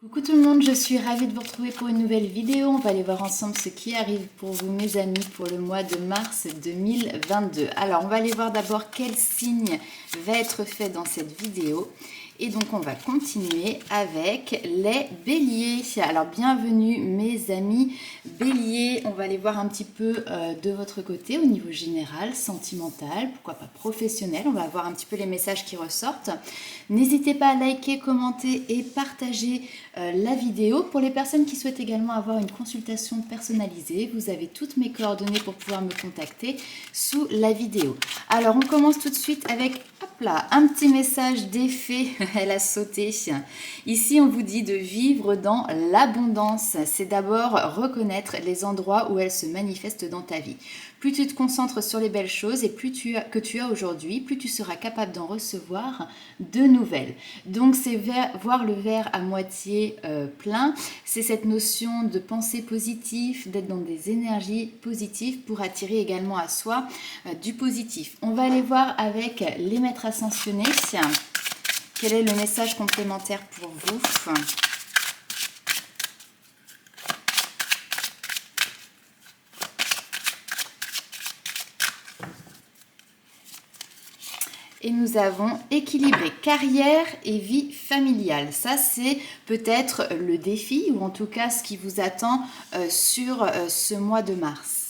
Coucou tout le monde, je suis ravie de vous retrouver pour une nouvelle vidéo. On va aller voir ensemble ce qui arrive pour vous mes amis pour le mois de mars 2022. Alors on va aller voir d'abord quel signe va être fait dans cette vidéo. Et donc on va continuer avec les béliers. Alors bienvenue mes amis béliers. On va aller voir un petit peu de votre côté au niveau général, sentimental, pourquoi pas professionnel. On va voir un petit peu les messages qui ressortent. N'hésitez pas à liker, commenter et partager la vidéo. Pour les personnes qui souhaitent également avoir une consultation personnalisée, vous avez toutes mes coordonnées pour pouvoir me contacter sous la vidéo. Alors on commence tout de suite avec hop là, un petit message d'effet. Elle a sauté. Ici on vous dit de vivre dans l'abondance. C'est d'abord reconnaître les endroits où elle se manifeste dans ta vie. Plus tu te concentres sur les belles choses et plus tu as aujourd'hui, plus tu seras capable d'en recevoir de nouvelles. Donc c'est voir le verre à moitié plein. C'est cette notion de pensée positive, d'être dans des énergies positives pour attirer également à soi du positif. On va aller voir avec les maîtres ascensionnés. Quel est le message complémentaire pour vous ? Et nous avons équilibré carrière et vie familiale. Ça, c'est peut-être le défi ou en tout cas ce qui vous attend sur ce mois de mars.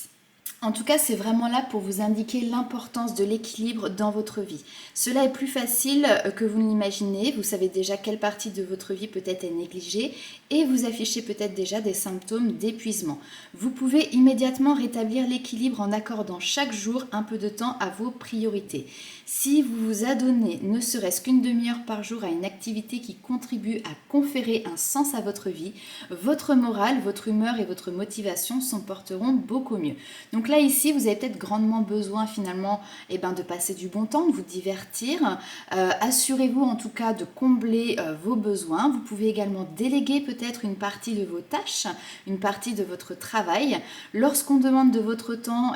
En tout cas, c'est vraiment là pour vous indiquer l'importance de l'équilibre dans votre vie. Cela est plus facile que vous ne l'imaginez. Vous savez déjà quelle partie de votre vie peut-être est négligée et vous affichez peut-être déjà des symptômes d'épuisement. Vous pouvez immédiatement rétablir l'équilibre en accordant chaque jour un peu de temps à vos priorités. Si vous vous adonnez ne serait-ce qu'une demi-heure par jour à une activité qui contribue à conférer un sens à votre vie, votre morale, votre humeur et votre motivation s'en porteront beaucoup mieux. Donc là, ici, vous avez peut-être grandement besoin finalement de passer du bon temps, de vous divertir. Assurez-vous en tout cas de combler vos besoins. Vous pouvez également déléguer peut-être une partie de vos tâches, une partie de votre travail. Lorsqu'on demande de votre temps,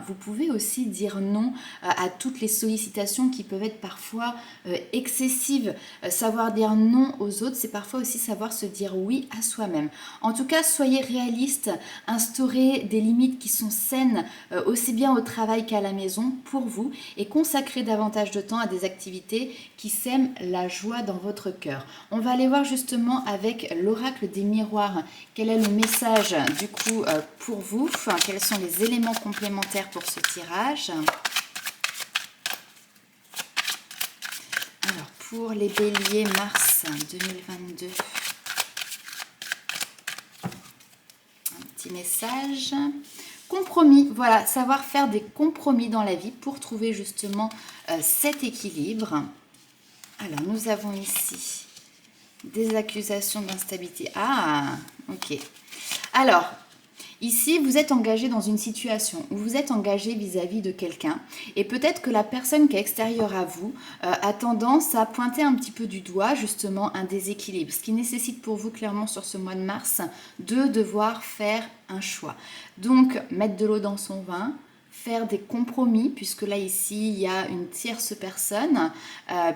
vous pouvez aussi dire non à toutes les sollicitations qui peuvent être parfois excessives. Savoir dire non aux autres, c'est parfois aussi savoir se dire oui à soi-même. En tout cas, soyez réaliste, instaurez des limites qui sont saines aussi bien au travail qu'à la maison pour vous et consacrez davantage de temps à des activités qui sèment la joie dans votre cœur. On va aller voir justement avec l'oracle des miroirs quel est le message du coup pour vous, quels sont les éléments complémentaires pour ce tirage. Alors pour les béliers mars 2022, un petit message. Compromis, voilà, savoir faire des compromis dans la vie pour trouver justement cet équilibre. Alors, nous avons ici des accusations d'instabilité. Ah, ok. Alors, ici, vous êtes engagé dans une situation où vous êtes engagé vis-à-vis de quelqu'un et peut-être que la personne qui est extérieure à vous a tendance à pointer un petit peu du doigt justement un déséquilibre, ce qui nécessite pour vous clairement sur ce mois de mars de devoir faire un choix. Donc, mettre de l'eau dans son vin, faire des compromis, puisque là ici il y a une tierce personne,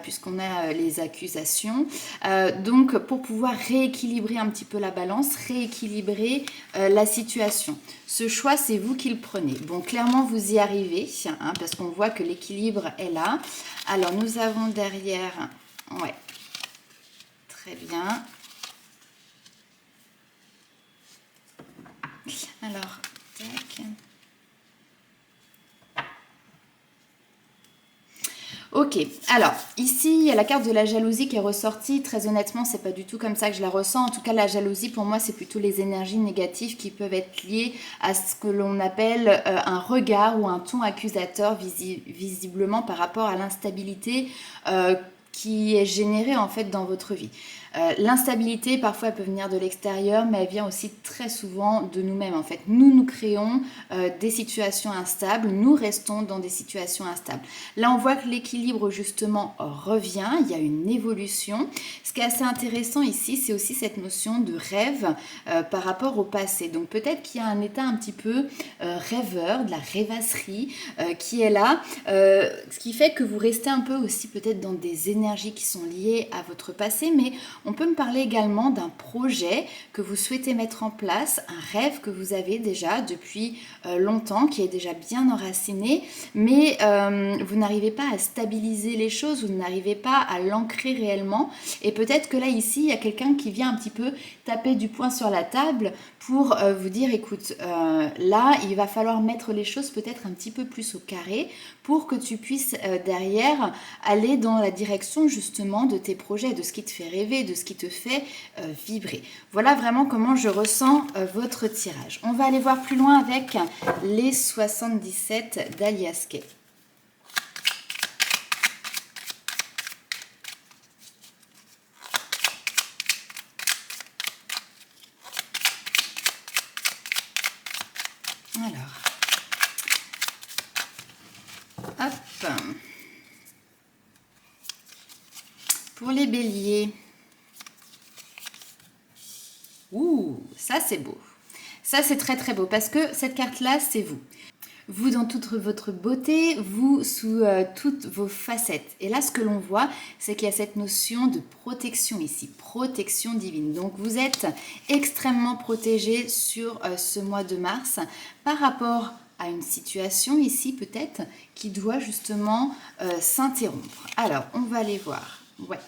puisqu'on a les accusations, donc pour pouvoir rééquilibrer un petit peu la balance, rééquilibrer la situation. Ce choix, c'est vous qui le prenez. Bon, clairement vous y arrivez, parce qu'on voit que l'équilibre est là. Alors nous avons derrière, ouais, très bien. Alors, tac. Ok, alors ici il y a la carte de la jalousie qui est ressortie. Très honnêtement, c'est pas du tout comme ça que je la ressens. En tout cas, la jalousie pour moi, c'est plutôt les énergies négatives qui peuvent être liées à ce que l'on appelle un regard ou un ton accusateur visiblement par rapport à l'instabilité qui est générée en fait dans votre vie. L'instabilité, parfois, elle peut venir de l'extérieur, mais elle vient aussi très souvent de nous-mêmes. En fait, nous créons des situations instables, nous restons dans des situations instables. Là, on voit que l'équilibre, justement, revient, il y a une évolution. Ce qui est assez intéressant ici, c'est aussi cette notion de rêve par rapport au passé. Donc, peut-être qu'il y a un état un petit peu rêveur, de la rêvasserie qui est là, ce qui fait que vous restez un peu aussi peut-être dans des énergies qui sont liées à votre passé, mais On peut me parler également d'un projet que vous souhaitez mettre en place, un rêve que vous avez déjà depuis longtemps, qui est déjà bien enraciné, mais vous n'arrivez pas à stabiliser les choses, vous n'arrivez pas à l'ancrer réellement. Et peut-être que là, ici, il y a quelqu'un qui vient un petit peu taper du poing sur la table pour vous dire, écoute, là, il va falloir mettre les choses peut-être un petit peu plus au carré pour que tu puisses derrière aller dans la direction justement de tes projets, de ce qui te fait rêver, de ce qui te fait vibrer. Voilà vraiment comment je ressens votre tirage. On va aller voir plus loin avec les 77 d'Alias Kay. Alors, hop. Pour les béliers. Ouh, ça c'est beau. Ça c'est très très beau parce que cette carte-là, c'est vous. Vous dans toute votre beauté, vous sous toutes vos facettes. Et là, ce que l'on voit, c'est qu'il y a cette notion de protection ici, protection divine. Donc, vous êtes extrêmement protégé sur ce mois de mars par rapport à une situation ici, peut-être, qui doit justement s'interrompre. Alors, on va aller voir. Ouais.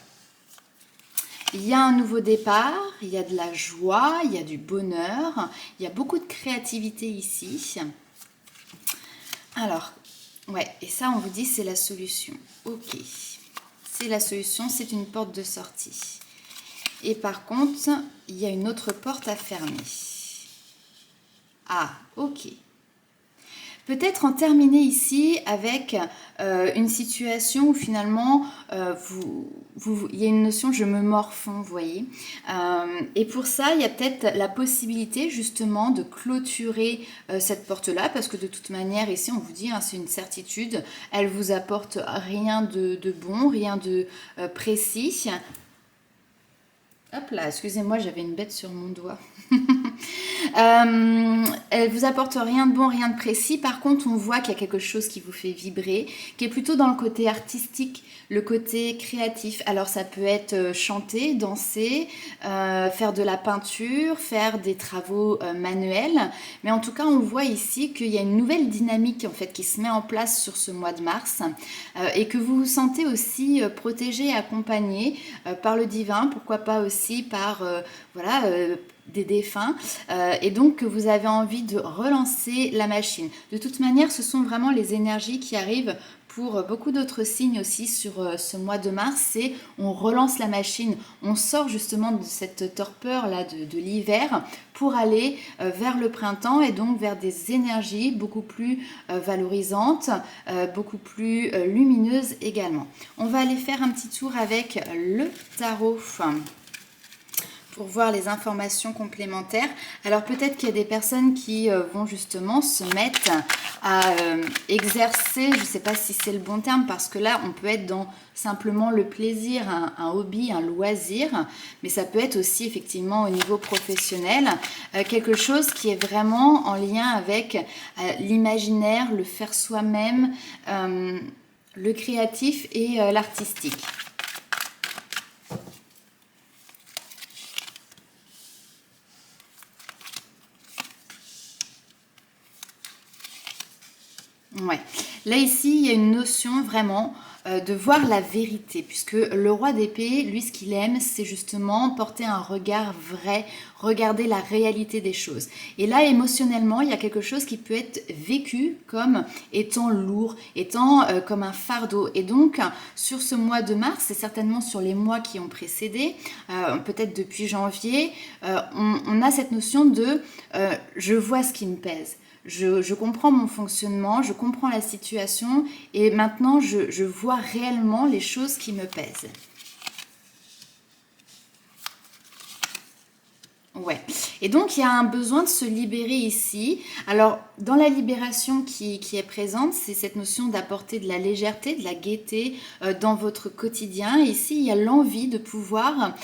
Il y a un nouveau départ, il y a de la joie, il y a du bonheur, il y a beaucoup de créativité ici. Alors, ouais, et ça, on vous dit, c'est la solution. Ok, c'est la solution, c'est une porte de sortie. Et par contre, il y a une autre porte à fermer. Ah, ok. Peut-être en terminer ici avec une situation où finalement il y a une notion je me morfonds, vous voyez. Et pour ça, il y a peut-être la possibilité justement de clôturer cette porte-là, parce que de toute manière, ici on vous dit, hein, c'est une certitude, elle vous apporte rien de bon, rien de précis. Hop là, excusez-moi, j'avais une bête sur mon doigt. Elle vous apporte rien de bon, rien de précis. Par contre, on voit qu'il y a quelque chose qui vous fait vibrer, qui est plutôt dans le côté artistique, le côté créatif. Alors, ça peut être chanter, danser, faire de la peinture, faire des travaux manuels. Mais en tout cas, on voit ici qu'il y a une nouvelle dynamique en fait qui se met en place sur ce mois de mars et que vous vous sentez aussi protégé et accompagné par le divin, pourquoi pas aussi par des défunts et donc que vous avez envie de relancer la machine. De toute manière, ce sont vraiment les énergies qui arrivent pour beaucoup d'autres signes aussi sur ce mois de mars, c'est on relance la machine, on sort justement de cette torpeur là de l'hiver pour aller vers le printemps et donc vers des énergies beaucoup plus valorisantes, beaucoup plus lumineuses également. On va aller faire un petit tour avec le tarot pour voir les informations complémentaires. Alors peut-être qu'il y a des personnes qui vont justement se mettre à exercer, je ne sais pas si c'est le bon terme, parce que là on peut être dans simplement le plaisir, un hobby, un loisir, mais ça peut être aussi effectivement au niveau professionnel, quelque chose qui est vraiment en lien avec l'imaginaire, le faire soi-même, le créatif et l'artistique. Ouais. Là, ici, il y a une notion vraiment de voir la vérité, puisque le roi d'épée, lui, ce qu'il aime, c'est justement porter un regard vrai, regarder la réalité des choses. Et là, émotionnellement, il y a quelque chose qui peut être vécu comme étant lourd, étant comme un fardeau. Et donc, sur ce mois de mars, et certainement sur les mois qui ont précédé, peut-être depuis janvier, on a cette notion de je vois ce qui me pèse. Je comprends mon fonctionnement, je comprends la situation et maintenant je vois réellement les choses qui me pèsent. Ouais. Et donc, il y a un besoin de se libérer ici. Alors, dans la libération qui est présente, c'est cette notion d'apporter de la légèreté, de la gaieté dans votre quotidien. Et ici, il y a l'envie de pouvoir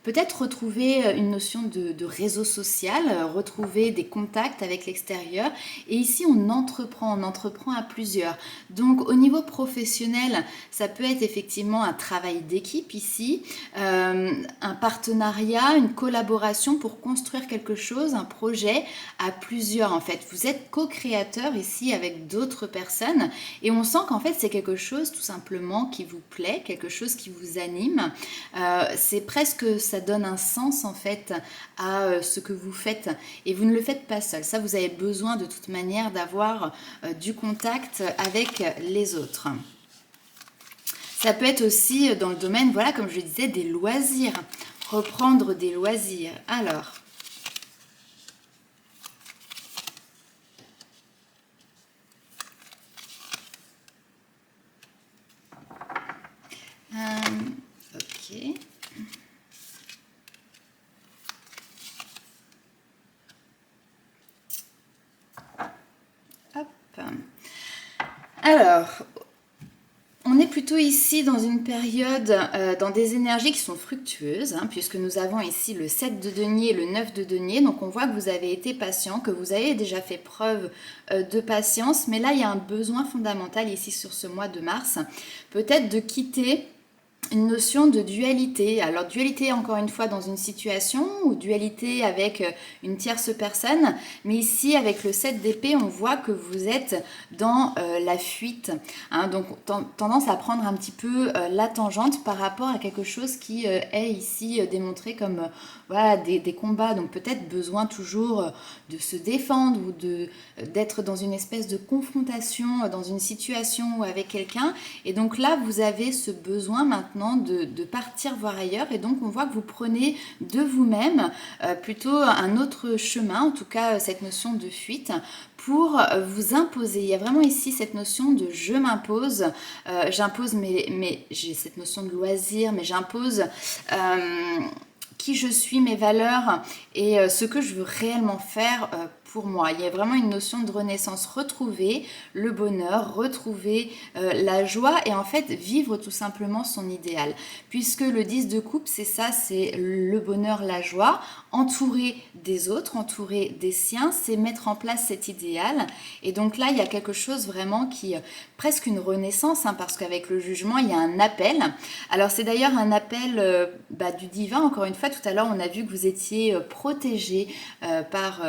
peut-être retrouver une notion de réseau social, retrouver des contacts avec l'extérieur. Et ici, on entreprend à plusieurs. Donc, au niveau professionnel, ça peut être effectivement un travail d'équipe ici, un partenariat, une collaboration pour construire quelque chose, un projet à plusieurs en fait. Vous êtes co-créateur ici avec d'autres personnes et on sent qu'en fait c'est quelque chose tout simplement qui vous plaît, quelque chose qui vous anime. C'est presque, ça donne un sens en fait à ce que vous faites et vous ne le faites pas seul. Ça, vous avez besoin de toute manière d'avoir du contact avec les autres. Ça peut être aussi dans le domaine, voilà, comme je le disais, des loisirs. Reprendre des loisirs. Alors, ok. Hop. Alors, on est plutôt ici dans une période, dans des énergies qui sont fructueuses, hein, puisque nous avons ici le 7 de denier et le 9 de denier. Donc on voit que vous avez été patient, que vous avez déjà fait preuve de patience. Mais là, il y a un besoin fondamental ici sur ce mois de mars. Peut-être de quitter une notion de dualité. Alors dualité encore une fois dans une situation ou dualité avec une tierce personne, mais ici avec le 7 d'épée on voit que vous êtes dans la fuite, hein, donc tendance à prendre un petit peu la tangente par rapport à quelque chose qui est ici démontré comme voilà, des combats, donc peut-être besoin toujours de se défendre ou d'être dans une espèce de confrontation dans une situation avec quelqu'un, et donc là vous avez ce besoin maintenant de partir voir ailleurs, et donc on voit que vous prenez de vous-même plutôt un autre chemin, en tout cas cette notion de fuite pour vous imposer. Il y a vraiment ici cette notion de je m'impose, j'impose j'ai cette notion de loisir, mais j'impose qui je suis, mes valeurs et ce que je veux réellement faire pour moi. Il y a vraiment une notion de renaissance, retrouver le bonheur, retrouver la joie et en fait vivre tout simplement son idéal. Puisque le 10 de coupe, c'est ça, c'est le bonheur, la joie, entourer des autres, entourer des siens, c'est mettre en place cet idéal. Et donc là, il y a quelque chose vraiment qui, presque une renaissance, hein, parce qu'avec le jugement, il y a un appel. Alors c'est d'ailleurs un appel du divin, encore une fois, tout à l'heure on a vu que vous étiez protégé par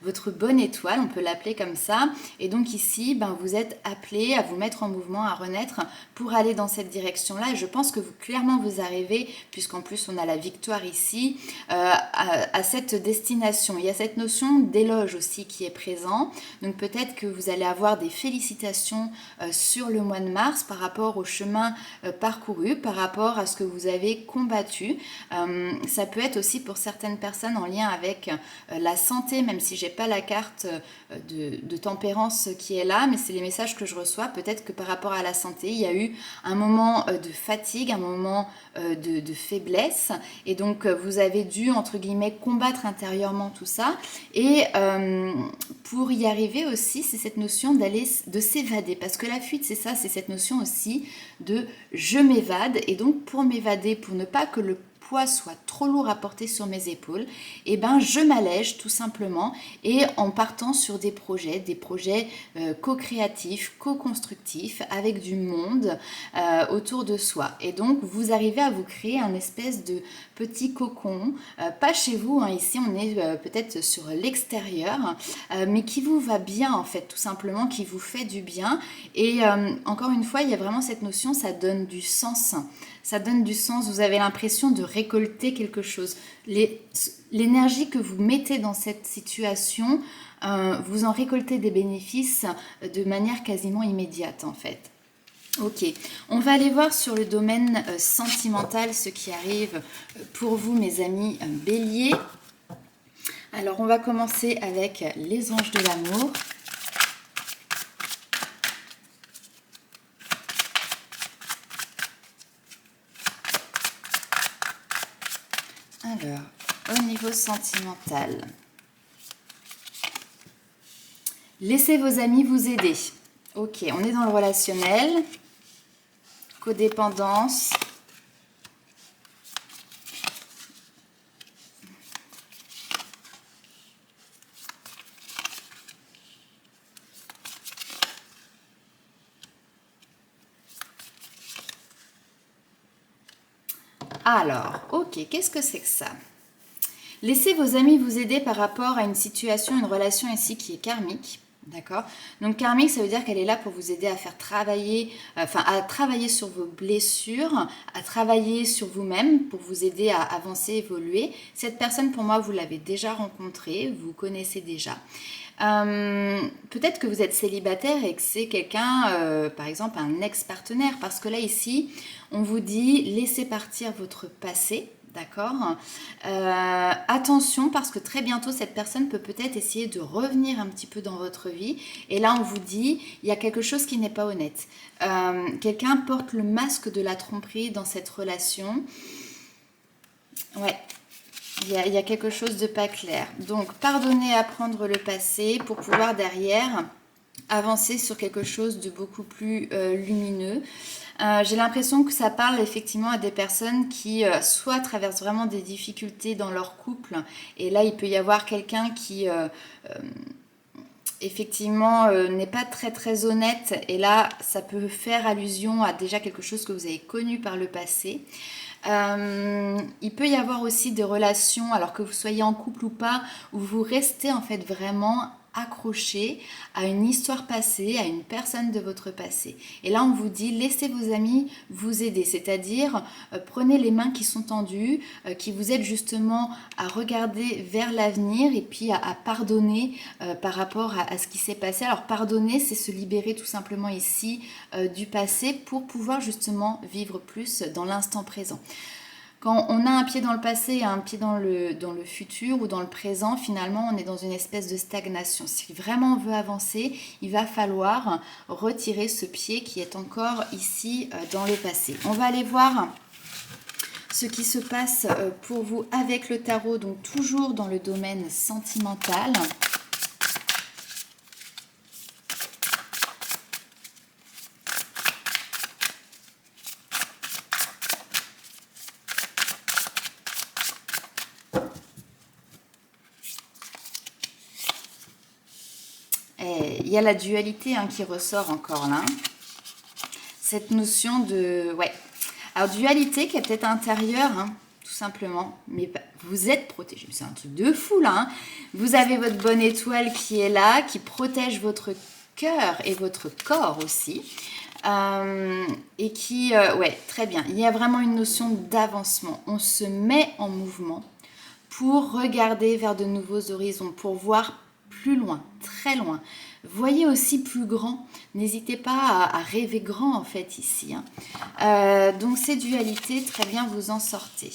votre bonne étoile, on peut l'appeler comme ça, et donc ici vous êtes appelé à vous mettre en mouvement, à renaître pour aller dans cette direction là, et je pense que clairement vous arrivez, puisqu'en plus on a la victoire ici, à cette destination. Il y a cette notion d'éloge aussi qui est présent, donc peut-être que vous allez avoir des félicitations sur le mois de mars par rapport au chemin parcouru, par rapport à ce que vous avez combattu. Ça peut être aussi pour certaines personnes en lien avec la santé, même si j'ai pas la carte de tempérance qui est là, mais c'est les messages que je reçois. Peut-être que par rapport à la santé, il y a eu un moment de fatigue, un moment de faiblesse, et donc vous avez dû, entre guillemets, combattre intérieurement tout ça, et pour y arriver aussi, c'est cette notion de s'évader, parce que la fuite, c'est ça, c'est cette notion aussi de je m'évade, et donc pour m'évader, pour ne pas que le poids soit trop lourd à porter sur mes épaules, et je m'allège tout simplement, et en partant sur des projets co-créatifs, co-constructifs, avec du monde autour de soi. Et donc vous arrivez à vous créer un espèce de petit cocon, pas chez vous, hein, ici on est peut-être sur l'extérieur, mais qui vous va bien en fait, tout simplement, qui vous fait du bien. Et encore une fois, il y a vraiment cette notion, ça donne du sens. Ça donne du sens, vous avez l'impression de récolter quelque chose. L'énergie que vous mettez dans cette situation, vous en récoltez des bénéfices de manière quasiment immédiate en fait. Ok, on va aller voir sur le domaine sentimental ce qui arrive pour vous mes amis béliers. Alors on va commencer avec les anges de l'amour. Alors, Au niveau sentimental. Laissez vos amis vous aider. Ok, on est dans le relationnel. Codépendance. Alors, ok, qu'est-ce que c'est que ça? Laissez vos amis vous aider par rapport à une situation, une relation ici qui est karmique. D'accord? Donc karmique, ça veut dire qu'elle est là pour vous aider à faire travailler, à travailler sur vos blessures, à travailler sur vous-même, pour vous aider à avancer, évoluer. Cette personne, pour moi, vous l'avez déjà rencontrée, vous connaissez déjà. Peut-être que vous êtes célibataire et que c'est quelqu'un, par exemple un ex-partenaire, parce que là ici, on vous dit laissez partir votre passé. D'accord. Attention parce que très bientôt cette personne peut peut-être essayer de revenir un petit peu dans votre vie. Et là on vous dit il y a quelque chose qui n'est pas honnête. Quelqu'un porte le masque de la tromperie dans cette relation. Ouais. Il y a quelque chose de pas clair. Donc pardonnez, apprendre le passé pour pouvoir derrière avancer sur quelque chose de beaucoup plus lumineux. J'ai l'impression que ça parle effectivement à des personnes qui soit traversent vraiment des difficultés dans leur couple, et là il peut y avoir quelqu'un qui effectivement n'est pas très très honnête, et là ça peut faire allusion à déjà quelque chose que vous avez connu par le passé. Il peut y avoir aussi des relations, alors que vous soyez en couple ou pas, où vous restez en fait vraiment accroché à une histoire passée, à une personne de votre passé. Et là, on vous dit, laissez vos amis vous aider, c'est-à-dire prenez les mains qui sont tendues, qui vous aident justement à regarder vers l'avenir et puis à pardonner par rapport à ce qui s'est passé. Alors pardonner, c'est se libérer tout simplement ici du passé pour pouvoir justement vivre plus dans l'instant présent. Quand on a un pied dans le passé et un pied dans le futur ou dans le présent, finalement, on est dans une espèce de stagnation. Si vraiment on veut avancer, il va falloir retirer ce pied qui est encore ici dans le passé. On va aller voir ce qui se passe pour vous avec le tarot, donc toujours dans le domaine sentimental. Il y a la dualité qui ressort encore là. Cette notion de... Ouais. Alors, dualité qui est peut-être intérieure, tout simplement. Mais vous êtes protégé. C'est un truc de fou, là. Vous avez votre bonne étoile qui est là, qui protège votre cœur et votre corps aussi. Et qui... ouais, très bien. Il y a vraiment une notion d'avancement. On se met en mouvement pour regarder vers de nouveaux horizons, pour voir plus loin, très loin. Voyez aussi plus grand. N'hésitez pas à rêver grand en fait ici. Donc ces dualités, très bien, vous en sortez.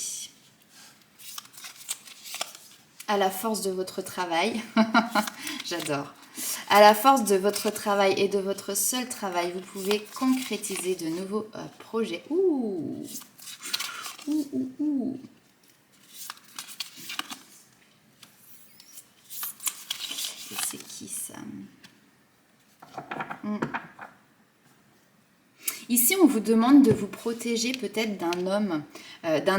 À la force de votre travail, j'adore. À la force de votre travail et de votre seul travail, vous pouvez concrétiser de nouveaux projets. Ouh, ouh, ouh, ouh. Et c'est qui ça? Ici, on vous demande de vous protéger peut-être d'un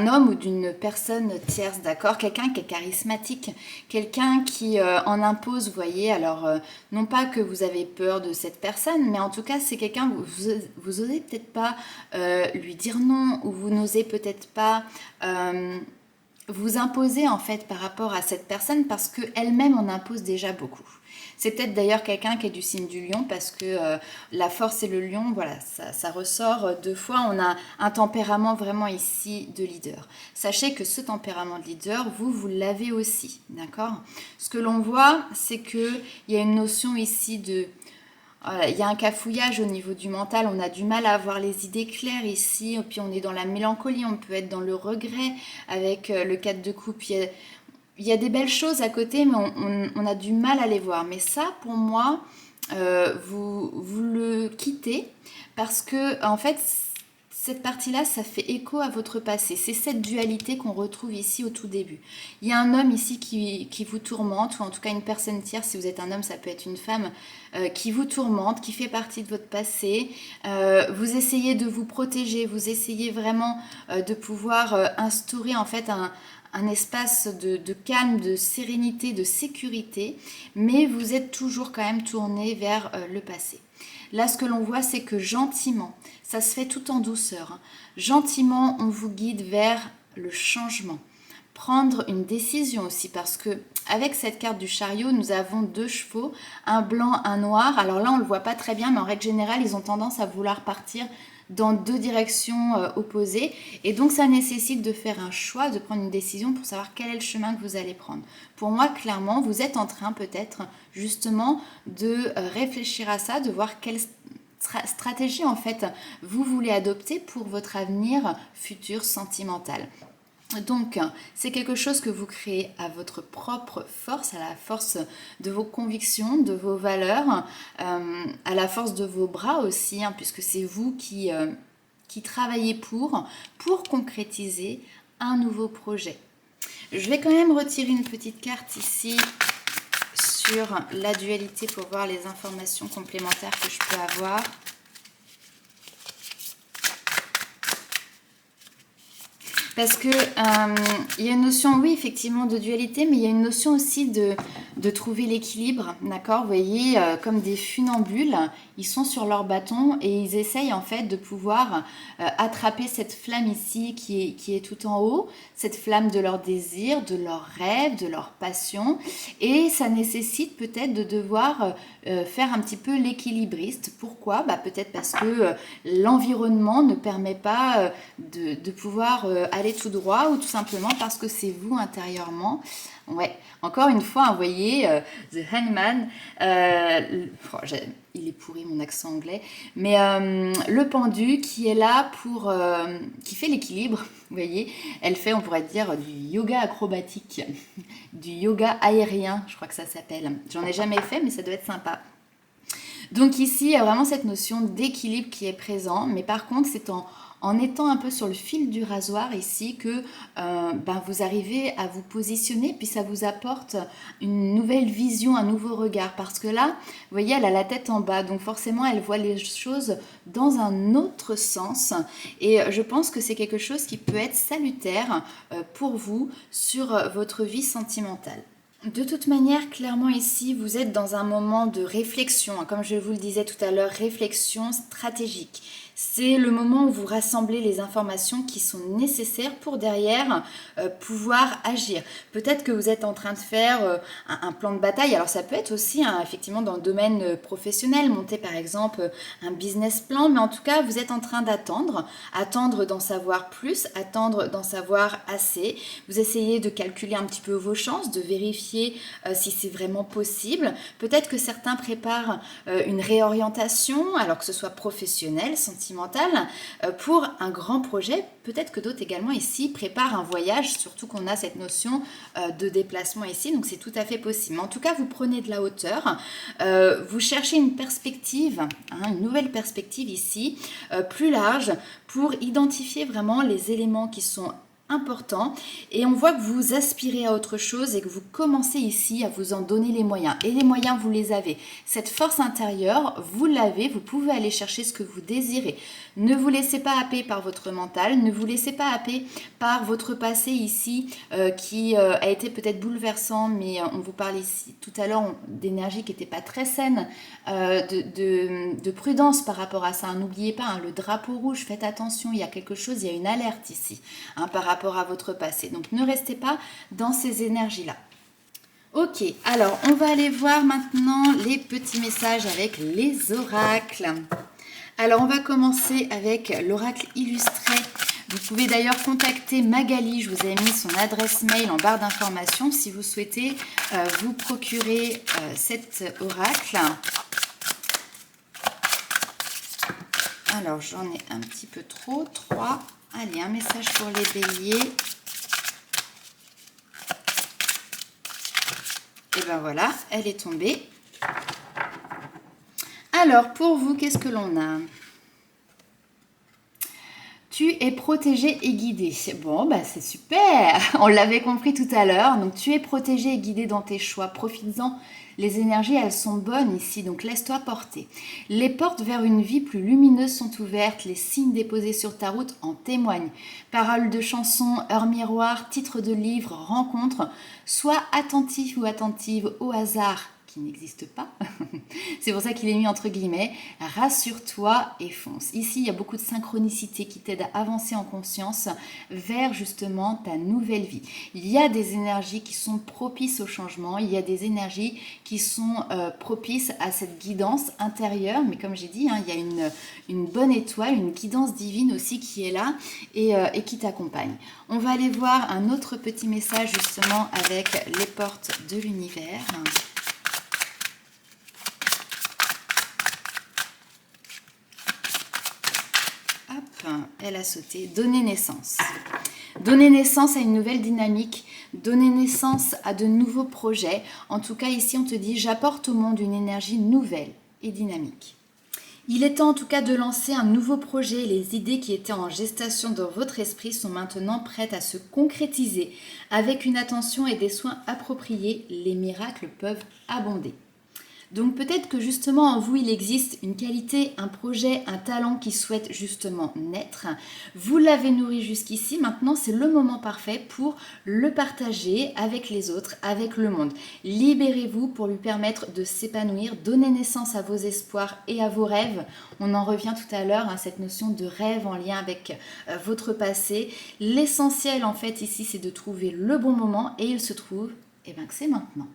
homme ou d'une personne tierce, d'accord? Quelqu'un qui est charismatique, quelqu'un qui en impose, vous voyez. Alors, non pas que vous avez peur de cette personne, mais en tout cas, c'est quelqu'un, vous osez peut-être pas lui dire non, ou vous n'osez peut-être pas... vous imposer en fait par rapport à cette personne parce qu'elle-même en impose déjà beaucoup. C'est peut-être d'ailleurs quelqu'un qui est du signe du lion parce que la force et le lion, voilà, ça ressort deux fois. On a un tempérament vraiment ici de leader. Sachez que ce tempérament de leader, vous l'avez aussi, d'accord? Ce que l'on voit, c'est qu'il y a une notion ici de... Voilà, il y a un cafouillage au niveau du mental, on a du mal à avoir les idées claires ici, et puis on est dans la mélancolie, on peut être dans le regret avec le 4 de coupe. Il y a des belles choses à côté, mais on a du mal à les voir. Mais ça, pour moi, vous le quittez parce que, en fait, cette partie-là, ça fait écho à votre passé. C'est cette dualité qu'on retrouve ici au tout début. Il y a un homme ici qui vous tourmente, ou en tout cas une personne tierce, si vous êtes un homme, ça peut être une femme, qui vous tourmente, qui fait partie de votre passé. Vous essayez de vous protéger, vous essayez vraiment de pouvoir instaurer en fait un espace de calme, de sérénité, de sécurité, mais vous êtes toujours quand même tourné vers le passé. Là, ce que l'on voit, c'est que gentiment, ça se fait tout en douceur, hein. Gentiment, on vous guide vers le changement. Prendre une décision aussi, parce que avec cette carte du chariot, nous avons 2 chevaux, un blanc, un noir. Alors là, on ne le voit pas très bien, mais en règle générale, ils ont tendance à vouloir partir dans 2 directions opposées. Et donc, ça nécessite de faire un choix, de prendre une décision pour savoir quel est le chemin que vous allez prendre. Pour moi, clairement, vous êtes en train peut-être justement de réfléchir à ça, de voir quelle stratégie en fait vous voulez adopter pour votre avenir futur sentimental. Donc, c'est quelque chose que vous créez à votre propre force, à la force de vos convictions, de vos valeurs, à la force de vos bras aussi, hein, puisque c'est vous qui travaillez pour concrétiser un nouveau projet. Je vais quand même retirer une petite carte ici sur la dualité pour voir les informations complémentaires que je peux avoir. Parce que il y a une notion, oui, effectivement, de dualité, mais il y a une notion aussi de trouver l'équilibre, d'accord? Vous voyez, comme des funambules, ils sont sur leur bâton et ils essayent en fait de pouvoir attraper cette flamme ici qui est tout en haut, cette flamme de leur désir, de leur rêve, de leur passion. Et ça nécessite peut-être de devoir faire un petit peu l'équilibriste. Pourquoi? Peut-être parce que l'environnement ne permet pas de pouvoir aller tout droit, ou tout simplement parce que c'est vous intérieurement. Ouais, encore une fois, vous voyez, The Hangman, il est pourri mon accent anglais, mais le pendu qui est là pour, qui fait l'équilibre, vous voyez, elle fait, on pourrait dire, du yoga acrobatique, du yoga aérien, je crois que ça s'appelle. J'en ai jamais fait, mais ça doit être sympa. Donc ici, il y a vraiment cette notion d'équilibre qui est présent, mais par contre, c'est en étant un peu sur le fil du rasoir ici que vous arrivez à vous positionner, puis ça vous apporte une nouvelle vision, un nouveau regard. Parce que là, vous voyez, elle a la tête en bas, donc forcément, elle voit les choses dans un autre sens. Et je pense que c'est quelque chose qui peut être salutaire pour vous sur votre vie sentimentale. De toute manière, clairement ici, vous êtes dans un moment de réflexion, comme je vous le disais tout à l'heure, réflexion stratégique. C'est le moment où vous rassemblez les informations qui sont nécessaires pour derrière pouvoir agir. Peut-être que vous êtes en train de faire un plan de bataille. Alors ça peut être aussi effectivement dans le domaine professionnel, monter par exemple un business plan, mais en tout cas vous êtes en train d'attendre d'en savoir plus, attendre d'en savoir assez. Vous essayez de calculer un petit peu vos chances, de vérifier si c'est vraiment possible. Peut-être que certains préparent une réorientation, alors que ce soit professionnel, sentimental, pour un grand projet. Peut-être que d'autres également ici préparent un voyage, surtout qu'on a cette notion de déplacement ici, donc c'est tout à fait possible. Mais en tout cas, vous prenez de la hauteur, vous cherchez une perspective, une nouvelle perspective ici, plus large, pour identifier vraiment les éléments qui sont important, et on voit que vous aspirez à autre chose et que vous commencez ici à vous en donner les moyens, et les moyens vous les avez, cette force intérieure vous l'avez, vous pouvez aller chercher ce que vous désirez. Ne vous laissez pas happer par votre mental, ne vous laissez pas happer par votre passé ici qui a été peut-être bouleversant, mais on vous parle ici tout à l'heure d'énergie qui n'était pas très saine, de prudence par rapport à ça. N'oubliez pas le drapeau rouge, faites attention, il y a quelque chose, il y a une alerte ici par rapport à votre passé. Donc ne restez pas dans ces énergies-là. Ok, alors on va aller voir maintenant les petits messages avec les oracles. Alors on va commencer avec l'oracle illustré. Vous pouvez d'ailleurs contacter Magali, je vous ai mis son adresse mail en barre d'informations si vous souhaitez vous procurer cet oracle. Alors j'en ai un petit peu trop, 3. Allez, un message pour les béliers. Et ben voilà, elle est tombée. Alors, pour vous, qu'est-ce que l'on a? Tu es protégé et guidé. Bon, bah c'est super. On l'avait compris tout à l'heure. Donc tu es protégé et guidé dans tes choix. Profites-en. Les énergies, elles sont bonnes ici, donc laisse-toi porter. Les portes vers une vie plus lumineuse sont ouvertes. Les signes déposés sur ta route en témoignent. Paroles de chansons, heures miroirs, titres de livres, rencontres. Sois attentif ou attentive au hasard qui n'existe pas. C'est pour ça qu'il est mis entre guillemets. Rassure-toi et fonce. Ici, il y a beaucoup de synchronicité qui t'aide à avancer en conscience vers justement ta nouvelle vie. Il y a des énergies qui sont propices au changement. Il y a des énergies qui sont propices à cette guidance intérieure. Mais comme j'ai dit, hein, il y a une bonne étoile, une guidance divine aussi qui est là et qui t'accompagne. On va aller voir un autre petit message justement avec les portes de l'univers. Elle a sauté. Donner naissance. Donner naissance à une nouvelle dynamique, donner naissance à de nouveaux projets. En tout cas, ici, on te dit, j'apporte au monde une énergie nouvelle et dynamique. Il est temps en tout cas de lancer un nouveau projet. Les idées qui étaient en gestation dans votre esprit sont maintenant prêtes à se concrétiser. Avec une attention et des soins appropriés, les miracles peuvent abonder. Donc peut-être que justement en vous il existe une qualité, un projet, un talent qui souhaite justement naître. Vous l'avez nourri jusqu'ici, maintenant c'est le moment parfait pour le partager avec les autres, avec le monde. Libérez-vous pour lui permettre de s'épanouir, donner naissance à vos espoirs et à vos rêves. On en revient tout à l'heure à cette notion de rêve en lien avec votre passé. L'essentiel en fait ici c'est de trouver le bon moment et il se trouve que c'est maintenant.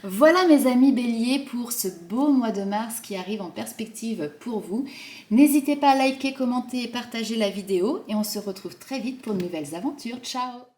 Voilà mes amis béliers pour ce beau mois de mars qui arrive en perspective pour vous. N'hésitez pas à liker, commenter et partager la vidéo et on se retrouve très vite pour de nouvelles aventures. Ciao!